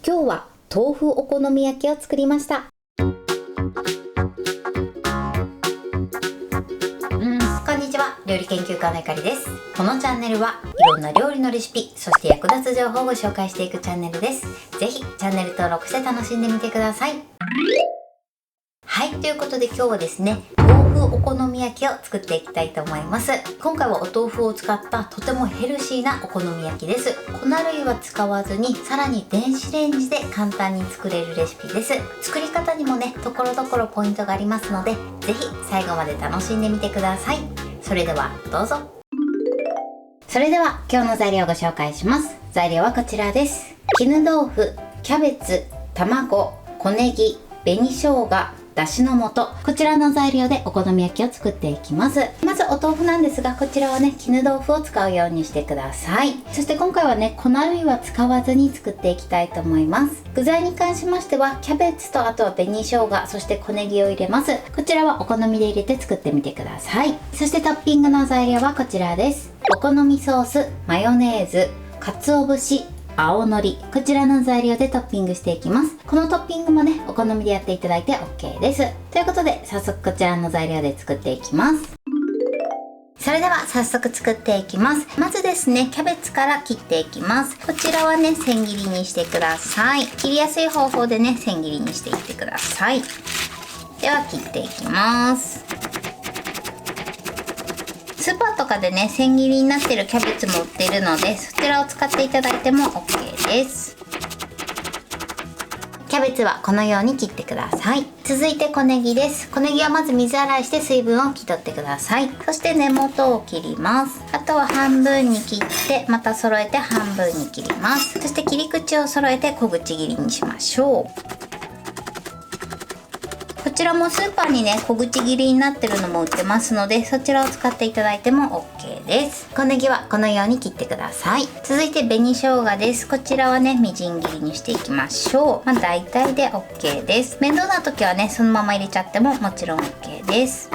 今日は豆腐お好み焼きを作りました。こんにちは、料理研究家のゆかりです。このチャンネルはいろんな料理のレシピ、そして役立つ情報をご紹介していくチャンネルです。ぜひチャンネル登録して楽しんでみてください。はい、ということで今日はですね、豆腐お好み焼きを作っていきたいと思います。今回はお豆腐を使ったとてもヘルシーなお好み焼きです。粉類は使わずに、さらに電子レンジで簡単に作れるレシピです。作り方にもね、ところどころポイントがありますので、ぜひ最後まで楽しんでみてください。それではどうぞ。それでは今日の材料をご紹介します。材料はこちらです。絹豆腐、キャベツ、卵、小ネギ、紅生姜、だしの素、こちらの材料でお好み焼きを作っていきます。まずお豆腐なんですが、こちらはね、絹豆腐を使うようにしてください。そして今回はね、粉類は使わずに作っていきたいと思います。具材に関しましては、キャベツとあとは紅生姜、そして小ネギを入れます。こちらはお好みで入れて作ってみてください。そしてトッピングの材料はこちらです。お好みソース、マヨネーズ、鰹節、青のり、こちらの材料でトッピングしていきます。このトッピングもね、お好みでやっていただいて OK です。ということで、早速こちらの材料で作っていきます。それでは早速作っていきます。まずですね、キャベツから切っていきます。こちらはね、千切りにしてください。切りやすい方法でね、千切りにしていってください。では切っていきます。スーパーとかでね、千切りになってるキャベツも売っているので、そちらを使っていただいても OK です。キャベツはこのように切ってください。続いて小ネギです。小ネギはまず水洗いして水分を拭き取ってください。そして根元を切ります。あとは半分に切って、また揃えて半分に切ります。そして切り口を揃えて小口切りにしましょう。こちらもスーパーにね、小口切りになってるのも売ってますので、そちらを使っていただいても OK です。小ネギはこのように切ってください。続いて紅生姜です。こちらはね、みじん切りにしていきましょう。大体で OK です。面倒な時はね、そのまま入れちゃってももちろん OK です。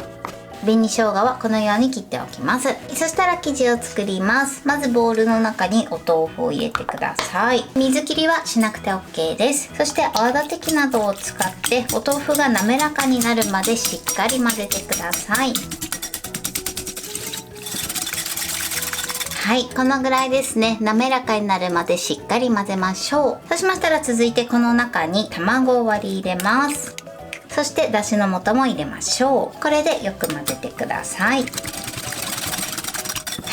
紅生姜はこのように切っておきます。そしたら生地を作ります。まずボウルの中にお豆腐を入れてください。水切りはしなくて OK です。そして泡立て器などを使ってお豆腐が滑らかになるまでしっかり混ぜてください。はい、このぐらいですね。滑らかになるまでしっかり混ぜましょう。そうしましたら続いてこの中に卵を割り入れます。そしてだしの素も入れましょう。これでよく混ぜてください。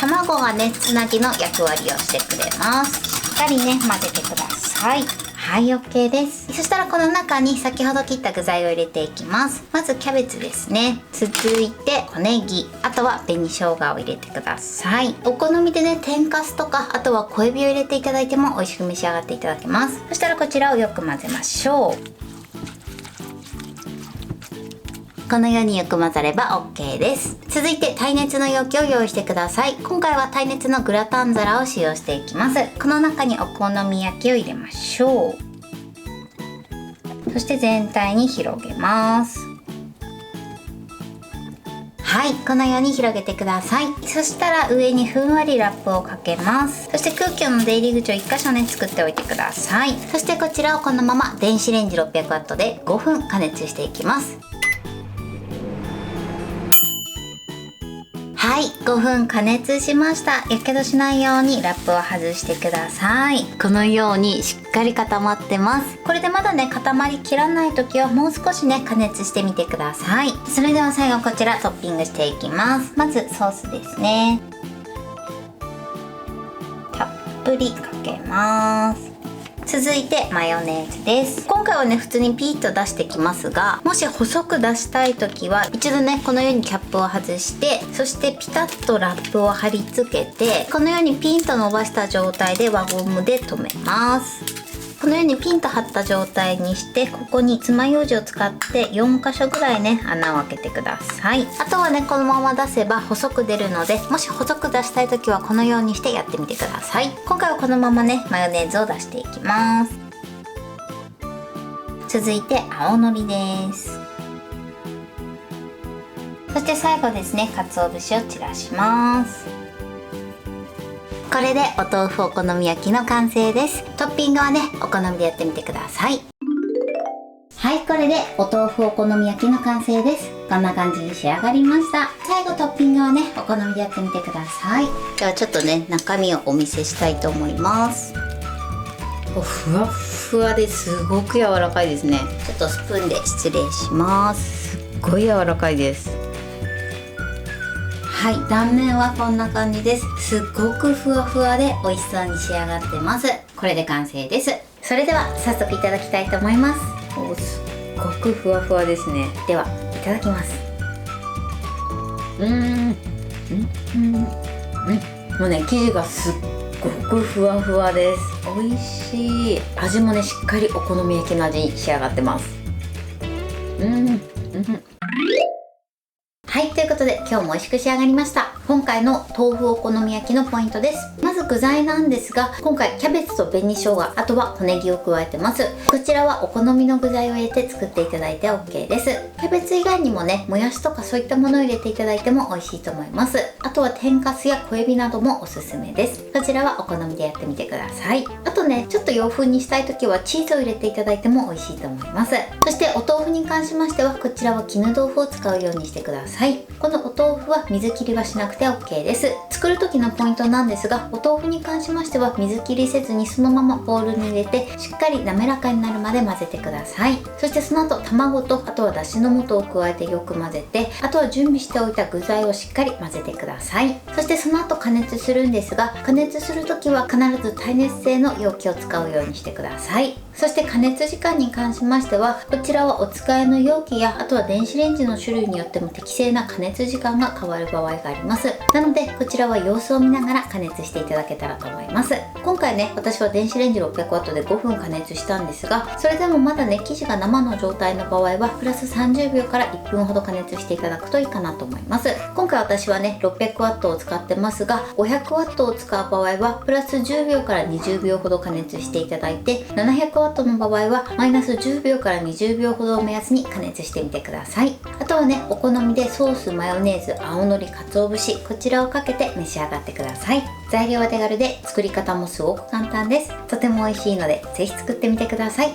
卵がね、つなぎの役割をしてくれます。しっかりね、混ぜてください。はい、OK です。そしたらこの中に先ほど切った具材を入れていきます。まずキャベツですね。続いて小ネギ、あとは紅生姜を入れてください。お好みでね、天かすとか、あとは小エビを入れていただいても美味しく召し上がっていただけます。そしたらこちらをよく混ぜましょう。このようによく混ざれば OK です。続いて耐熱の容器を用意してください。今回は耐熱のグラタン皿を使用していきます。この中にお好み焼きを入れましょう。そして全体に広げます。はい、このように広げてください。そしたら上にふんわりラップをかけます。そして空気の出入り口を1箇所ね、作っておいてください。そしてこちらをこのまま電子レンジ 600W で5分加熱していきます。はい、5分加熱しました。やけどしないようにラップを外してください。このようにしっかり固まってます。これでまだね、固まりきらない時はもう少しね、加熱してみてください。それでは最後こちらトッピングしていきます。まずソースですね。たっぷりかけます。続いてマヨネーズです。今回はね、普通にピーッと出してきますが、もし細く出したい時は一度ね、このようにキャップを外して、そしてピタッとラップを貼り付けて、このようにピンと伸ばした状態で輪ゴムで留めます。このようにピンと張った状態にして、ここに爪楊枝を使って4箇所ぐらいね、穴を開けてください。あとはね、このまま出せば細く出るので、もし細く出したい時はこのようにしてやってみてください。今回はこのままね、マヨネーズを出していきます。続いて青のりです。そして最後ですね、鰹節を散らします。これでお豆腐お好み焼きの完成です。トッピングはね、お好みでやってみてください。はい、これでお豆腐お好み焼きの完成です。こんな感じに仕上がりました。最後トッピングはね、お好みでやってみてください。ではちょっとね、中身をお見せしたいと思います。ふわっふわですごく柔らかいですね。ちょっとスプーンで失礼します。すっごい柔らかいです。はい、断面はこんな感じです。すっごくふわふわで美味しそうに仕上がってます。これで完成です。それでは早速いただきたいと思います。すっごくふわふわですね。ではいただきます。もうね、生地がすっごくふわふわです。美味しい。味もね、しっかりお好み焼きの味に仕上がってます。はい、ということで今日も美味しく仕上がりました。今回の豆腐お好み焼きのポイントです。まず具材なんですが、今回キャベツと紅生姜、あとは小ネギを加えてます。こちらはお好みの具材を入れて作っていただいて OK です。キャベツ以外にもね、もやしとかそういったものを入れていただいても美味しいと思います。あとは天かすや小エビなどもおすすめです。こちらはお好みでやってみてください。あとね、ちょっと洋風にしたい時はチーズを入れていただいても美味しいと思います。そしてお豆腐に関しましては、こちらは絹豆腐を使うようにしてください。このお豆腐は水切りはしなくて OK です。作る時のポイントなんですが、お豆腐に関しましては水切りせずにそのままボウルに入れてしっかり滑らかになるまで混ぜてください。そしてその後卵と、あとはだしの素を加えてよく混ぜて、あとは準備しておいた具材をしっかり混ぜてください。そしてその後加熱するんですが、加熱する時は必ず耐熱性の容器を使うようにしてください。そして加熱時間に関しましては、こちらはお使いの容器や、あとは電子レンジの種類によっても適正な加熱時間が変わる場合があります。なのでこちらは様子を見ながら加熱していただけたらと思います。今回ね、私は電子レンジ 600W で5分加熱したんですが、それでもまだね、生地が生の状態の場合はプラス30秒から1分ほど加熱していただくといいかなと思います。今回私はね 600W を使ってますが、500W を使う場合はプラス10秒から20秒ほど加熱していただいて、700W の場合はマイナス10秒から20秒ほどを目安に加熱してみてください。あとはね、お好みでソース、マヨネーズ、青のり、鰹節、こちらをかけて召し上がってください。材料は手軽で作り方もすごく簡単です。とても美味しいのでぜひ作ってみてください。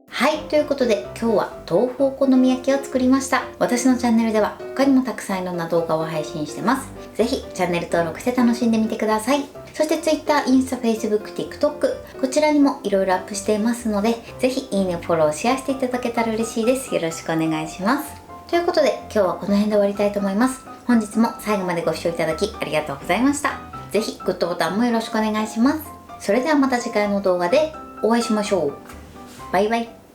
はい、ということで今日は豆腐お好み焼きを作りました。私のチャンネルでは他にもたくさんいろんな動画を配信してます。ぜひチャンネル登録して楽しんでみてください。そして Twitter、インスタ、Facebook、TikTok、こちらにもいろいろアップしていますので、ぜひいいね、フォロー、シェアしていただけたら嬉しいです。よろしくお願いします。ということで今日はこの辺で終わりたいと思います。本日も最後までご視聴いただきありがとうございました。ぜひグッドボタンもよろしくお願いします。それではまた次回の動画でお会いしましょう。バイバイ。